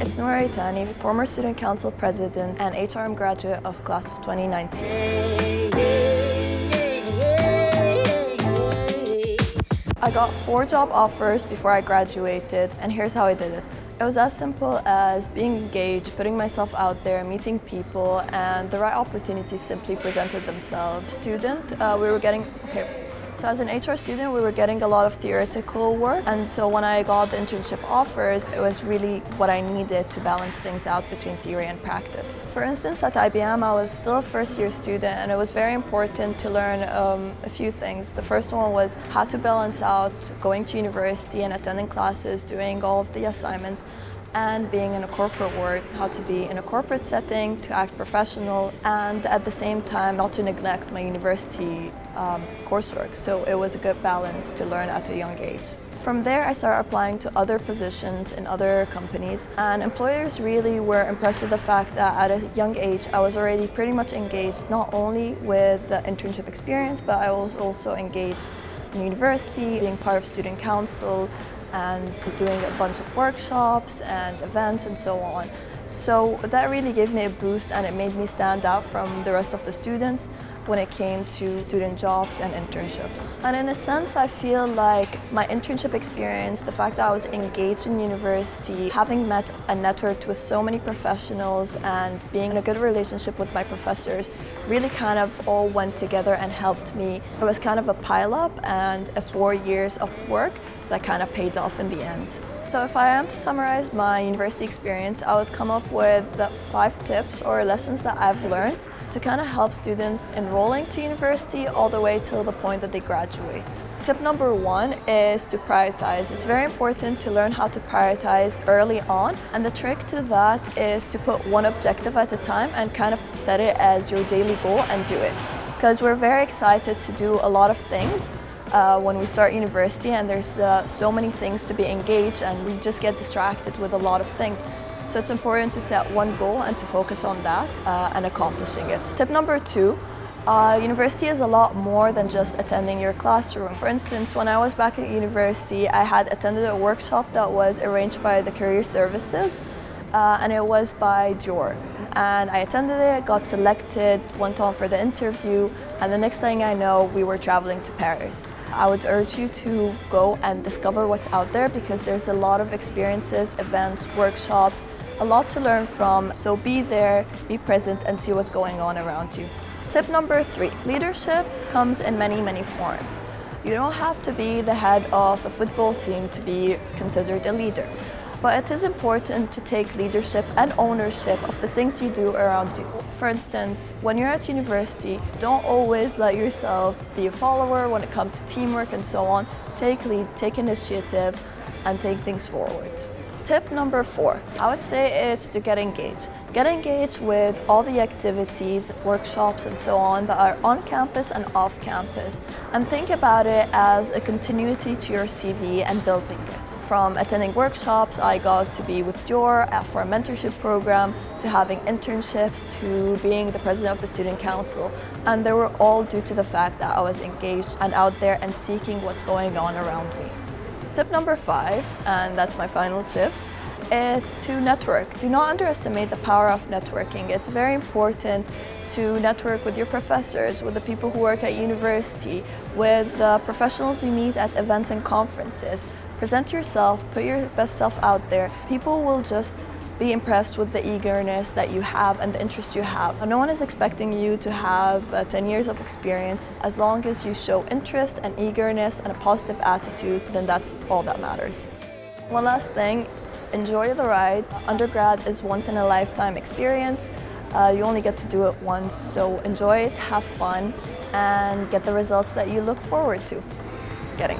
It's Noura Itani, former Student Council President and HRM graduate of class of 2019. I got 4 job offers before I graduated, and here's how I did it. It was as simple as being engaged, putting myself out there, meeting people, and the right opportunities simply presented themselves. So as an HR student, we were getting a lot of theoretical work, and so when I got the internship offers, it was really what I needed to balance things out between theory and practice. For instance, at IBM, I was still a first-year student, and it was very important to learn a few things. The first one was how to balance out going to university and attending classes, doing all of the assignments, and being in a corporate world, how to be in a corporate setting, to act professional, and at the same time not to neglect my university coursework. So it was a good balance to learn at a young age. From there, I started applying to other positions in other companies, and employers really were impressed with the fact that at a young age, I was already pretty much engaged not only with the internship experience, but I was also engaged in university, being part of student council, and doing a bunch of workshops and events and so on. So that really gave me a boost, and it made me stand out from the rest of the students when it came to student jobs and internships. And in a sense, I feel like my internship experience, the fact that I was engaged in university, having met and networked with so many professionals and being in a good relationship with my professors really kind of all went together and helped me. It was kind of a pile-up and 4 years of work that kind of paid off in the end. So if I am to summarize my university experience, I would come up with the 5 tips or lessons that I've learned to kind of help students enrolling to university all the way till the point that they graduate. Tip number 1 is to prioritize. It's very important to learn how to prioritize early on, and the trick to that is to put one objective at a time and kind of set it as your daily goal and do it. Because we're very excited to do a lot of things when we start university, and there's so many things to be engaged, and we just get distracted with a lot of things. So it's important to set one goal and to focus on that and accomplishing it. Tip number 2, university is a lot more than just attending your classroom. For instance, when I was back at university, I had attended a workshop that was arranged by the Career Services, and it was by Dior. And I attended it, got selected, went on for the interview, and the next thing I know, we were traveling to Paris. I would urge you to go and discover what's out there, because there's a lot of experiences, events, workshops, a lot to learn from. So be there, be present, and see what's going on around you. Tip number 3, leadership comes in many, many forms. You don't have to be the head of a football team to be considered a leader. But it is important to take leadership and ownership of the things you do around you. For instance, when you're at university, don't always let yourself be a follower when it comes to teamwork and so on. Take lead, take initiative, and take things forward. Tip number 4, I would say it's to get engaged. Get engaged with all the activities, workshops, and so on that are on campus and off campus. And think about it as a continuity to your CV and building it. From attending workshops, I got to be with Dior for a mentorship program, to having internships, to being the president of the student council. And they were all due to the fact that I was engaged and out there and seeking what's going on around me. Tip number 5, and that's my final tip, it's to network. Do not underestimate the power of networking. It's very important to network with your professors, with the people who work at university, with the professionals you meet at events and conferences. Present yourself, put your best self out there. People will just be impressed with the eagerness that you have and the interest you have. No one is expecting you to have 10 years of experience. As long as you show interest and eagerness and a positive attitude, then that's all that matters. One last thing, enjoy the ride. Undergrad is once in a lifetime experience. You only get to do it once, so enjoy it, have fun, and get the results that you look forward to getting.